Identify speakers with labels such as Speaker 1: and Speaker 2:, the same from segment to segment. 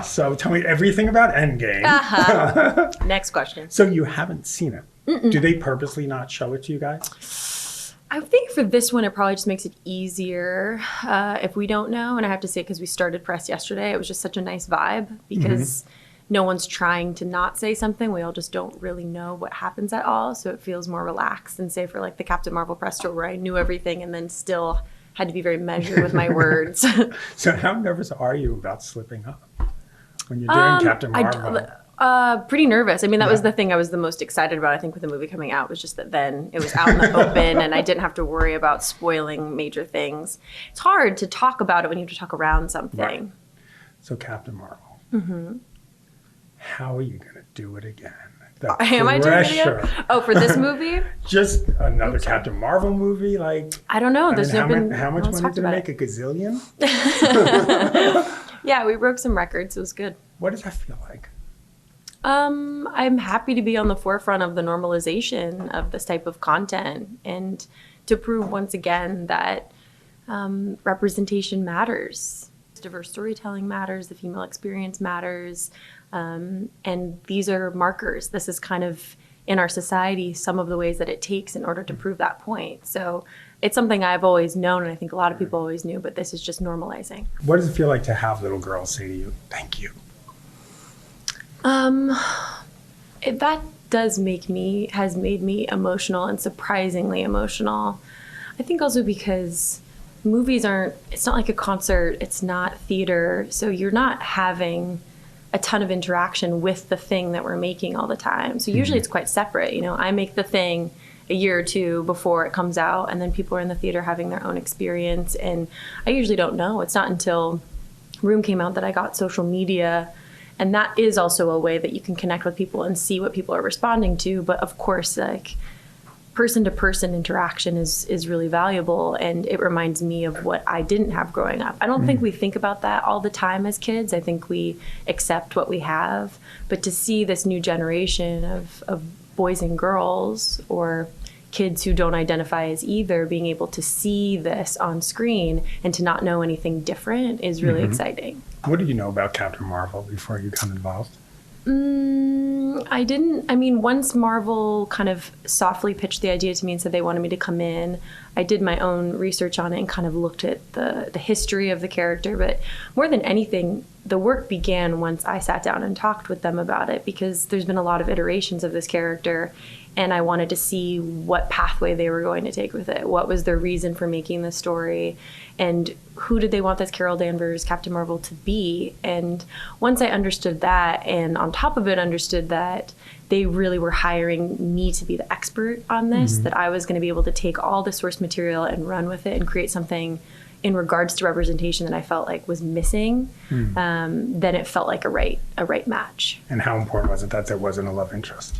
Speaker 1: So tell me everything about Endgame.
Speaker 2: Next question.
Speaker 1: So you haven't seen it. Mm-mm. Do they purposely not show it to you guys?
Speaker 2: I think for this one, it probably just makes it easier if we don't know. And I have to say, because we started press yesterday, it was just such a nice vibe because no one's trying to not say something. We all just don't really know what happens at all. So it feels more relaxed than say for like the Captain Marvel press tour where I knew everything and then still had to be very measured with my words.
Speaker 1: So how nervous are you about slipping up when you're doing Captain Marvel?
Speaker 2: Pretty nervous. I mean, that was the thing I was the most excited about, I think, with the movie coming out, was just that then it was out in the open and I didn't have to worry about spoiling major things. It's hard to talk about it when you have to talk around something.
Speaker 1: Right. So Captain Marvel, how are you going to do it again?
Speaker 2: Am I doing it again? Oh, for this movie?
Speaker 1: Just another Captain Marvel movie? Like,
Speaker 2: I don't know.
Speaker 1: How much money did it make? A gazillion?
Speaker 2: Yeah, we broke some records. It was good.
Speaker 1: What does that feel like?
Speaker 2: I'm happy to be on the forefront of the normalization of this type of content and to prove once again that representation matters. Diverse storytelling matters, the female experience matters, and these are markers. This is kind of, in our society, some of the ways that it takes in order to prove that point. So it's something I've always known, and I think a lot of people always knew, but this is just normalizing.
Speaker 1: What does it feel like to have little girls say to you, thank you?
Speaker 2: That has made me emotional and surprisingly emotional. I think also because movies it's not like a concert, it's not theater, so you're not having a ton of interaction with the thing that we're making all the time. So usually it's quite separate. You know, I make the thing a year or two before it comes out, and then people are in the theater having their own experience, and I usually don't know. It's not until Room came out that I got social media. And that is also a way that you can connect with people and see what people are responding to. But of course, like person-to-person interaction is really valuable. And it reminds me of what I didn't have growing up. I don't think we think about that all the time as kids. I think we accept what we have. But to see this new generation of boys and girls, or kids who don't identify as either, being able to see this on screen and to not know anything different is really exciting.
Speaker 1: What did you know about Captain Marvel before you got involved?
Speaker 2: I didn't. I mean, once Marvel kind of softly pitched the idea to me and said they wanted me to come in, I did my own research on it and kind of looked at the history of the character. But more than anything, the work began once I sat down and talked with them about it, because there's been a lot of iterations of this character. And I wanted to see what pathway they were going to take with it. What was their reason for making the story? And who did they want this Carol Danvers Captain Marvel to be? And once I understood that, and on top of it understood that they really were hiring me to be the expert on this, that I was going to be able to take all the source material and run with it and create something in regards to representation that I felt like was missing, then it felt like a right match.
Speaker 1: And how important was it that there wasn't a love interest?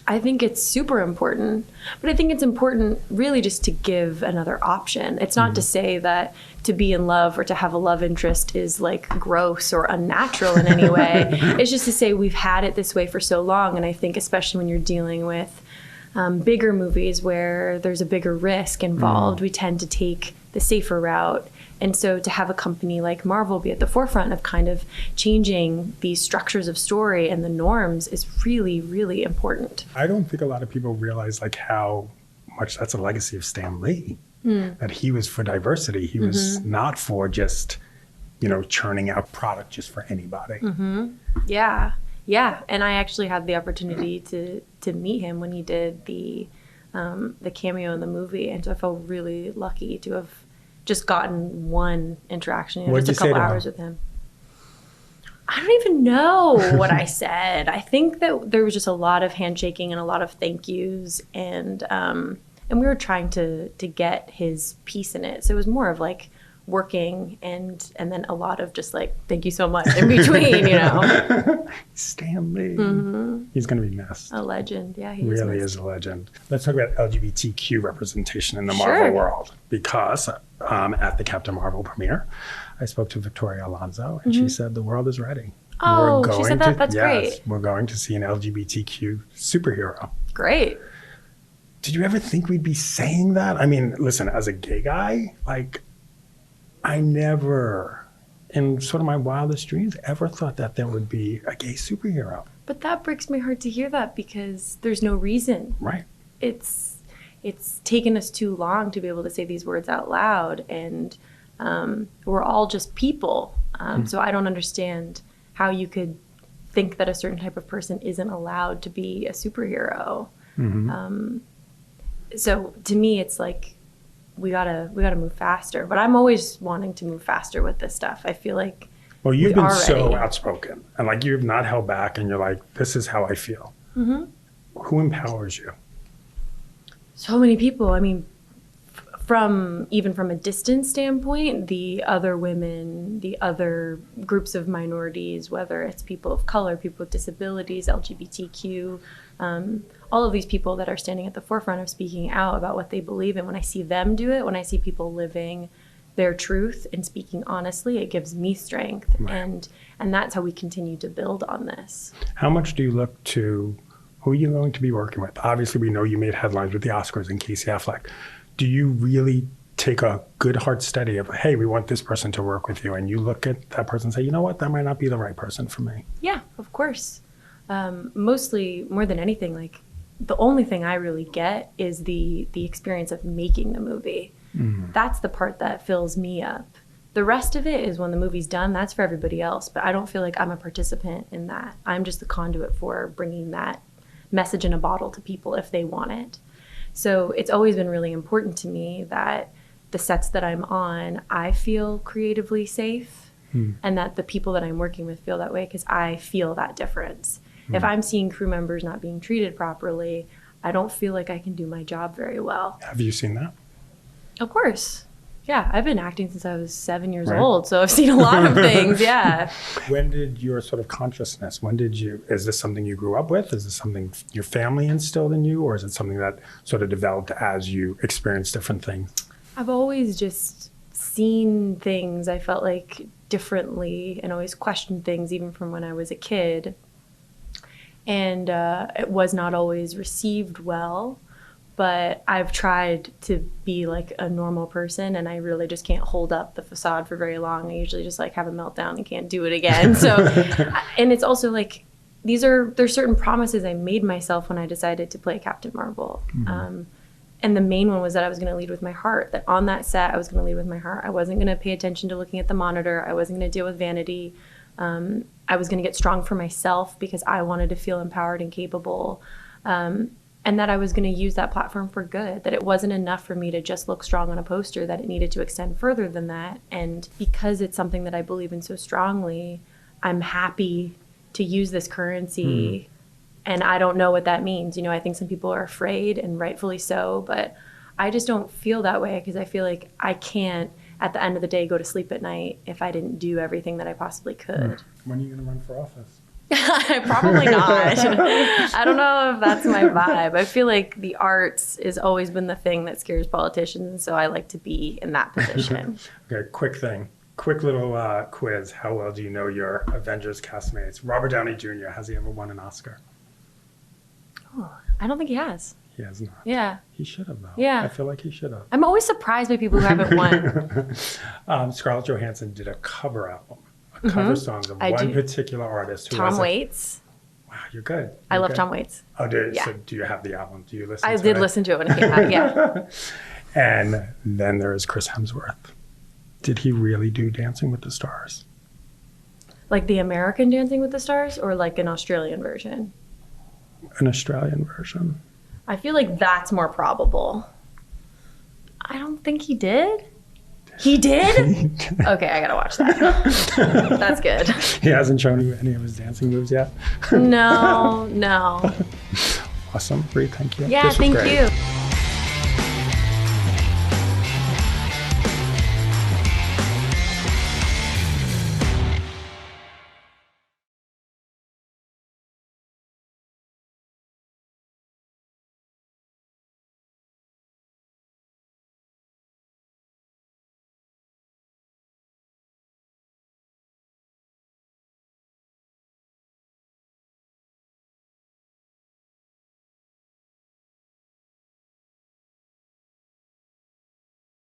Speaker 2: I think it's super important, but I think it's important really just to give another option. It's not to say that to be in love or to have a love interest is like gross or unnatural in any way. It's just to say we've had it this way for so long. And I think especially when you're dealing with bigger movies where there's a bigger risk involved, we tend to take the safer route. And so to have a company like Marvel be at the forefront of kind of changing these structures of story and the norms is really, really important.
Speaker 1: I don't think a lot of people realize like how much that's a legacy of Stan Lee, that he was for diversity. He was not for just, churning out product just for anybody.
Speaker 2: Yeah. And I actually had the opportunity to meet him when he did the cameo in the movie. And so I felt really lucky to have just gotten one interaction, just a couple hours with him. I don't even know what I said. I think that there was just a lot of handshaking and a lot of thank yous, and we were trying to get his piece in it. So it was more of like working and then a lot of just like thank you so much in between,
Speaker 1: Stan Lee. He's going to be missed.
Speaker 2: A legend. Yeah, he
Speaker 1: really is a legend. Let's talk about LGBTQ representation in the Marvel world, because at the Captain Marvel premiere, I spoke to Victoria Alonso, and she said the world is ready.
Speaker 2: Oh, she said that? That's
Speaker 1: great.
Speaker 2: Great.
Speaker 1: We're going to see an LGBTQ superhero.
Speaker 2: Great.
Speaker 1: Did you ever think we'd be saying that? I mean, listen, as a gay guy, like, I never in sort of my wildest dreams, ever thought that there would be a gay superhero.
Speaker 2: But that breaks my heart to hear that because there's no reason.
Speaker 1: Right.
Speaker 2: It's taken us too long to be able to say these words out loud, and we're all just people. So I don't understand how you could think that a certain type of person isn't allowed to be a superhero. So to me, it's like we gotta move faster. But I'm always wanting to move faster with this stuff. I feel like
Speaker 1: you've been so outspoken, and like you've not held back, and you're like, this is how I feel. Who empowers you?
Speaker 2: So many people. I mean, even from a distance standpoint, the other women, the other groups of minorities, whether it's people of color, people with disabilities, LGBTQ, all of these people that are standing at the forefront of speaking out about what they believe in. When I see them do it, when I see people living their truth and speaking honestly, it gives me strength. Right. And that's how we continue to build on this. How
Speaker 1: much do you look to who are you going to be working with? Obviously, we know you made headlines with the Oscars and Casey Affleck. Do you really take a good hard study of, hey, we want this person to work with you, and you look at that person and say, you know what, that might not be the right person for me?
Speaker 2: Yeah, of course. Mostly, more than anything, like the only thing I really get is the experience of making the movie. That's the part that fills me up. The rest of it is when the movie's done, that's for everybody else, but I don't feel like I'm a participant in that. I'm just the conduit for bringing that message in a bottle to people if they want it. So it's always been really important to me that the sets that I'm on, I feel creatively safe, and that the people that I'm working with feel that way, because I feel that difference. If I'm seeing crew members not being treated properly, I don't feel like I can do my job very well.
Speaker 1: Have you seen that?
Speaker 2: Of course. Yeah, I've been acting since I was 7 years old, so I've seen a lot of things, yeah.
Speaker 1: When did your sort of consciousness, is this something you grew up with? Is this something your family instilled in you? Or is it something that sort of developed as you experienced different things? I've
Speaker 2: always just seen things, I felt like, differently, and always questioned things, even from when I was a kid. And it was not always received well. But I've tried to be like a normal person, and I really just can't hold up the facade for very long. I usually just like have a meltdown and can't do it again. So, and it's also like, there's certain promises I made myself when I decided to play Captain Marvel. And the main one was that I was going to lead with my heart, that on that set, I was going to lead with my heart. I wasn't going to pay attention to looking at the monitor. I wasn't going to deal with vanity. I was going to get strong for myself because I wanted to feel empowered and capable. And that I was going to use that platform for good, that it wasn't enough for me to just look strong on a poster, that it needed to extend further than that. And because it's something that I believe in so strongly, I'm happy to use this currency. And I don't know what that means. You know, I think some people are afraid, and rightfully so, but I just don't feel that way, because I feel like I can't, at the end of the day, go to sleep at night if I didn't do everything that I possibly could.
Speaker 1: When are you going to run for office?
Speaker 2: Probably not. I don't know if that's my vibe. I feel like the arts has always been the thing that scares politicians, so I like to be in that position.
Speaker 1: Okay, quick little quiz. How well do you know your Avengers castmates? Robert Downey Jr., has he ever won an Oscar?
Speaker 2: Oh, I don't think he has.
Speaker 1: He has not.
Speaker 2: Yeah.
Speaker 1: He should have, though.
Speaker 2: Yeah.
Speaker 1: I feel like he should have.
Speaker 2: I'm always surprised by people who haven't won.
Speaker 1: Scarlett Johansson did a cover album. Cover songs of one particular artist. Who
Speaker 2: Tom Waits.
Speaker 1: Wow, you're good.
Speaker 2: I love Tom Waits.
Speaker 1: Oh, so do you have the album? Do you listen to it?
Speaker 2: I did listen to it when it came out, yeah.
Speaker 1: And then there is Chris Hemsworth. Did he really do Dancing with the Stars?
Speaker 2: Like the American Dancing with the Stars, or like an Australian version?
Speaker 1: An Australian version.
Speaker 2: I feel like that's more probable. I don't think he did. He did? Okay, I gotta watch that. That's good.
Speaker 1: He hasn't shown you any of his dancing moves yet?
Speaker 2: No.
Speaker 1: Awesome. Bree, thank you.
Speaker 2: Yeah, thank you.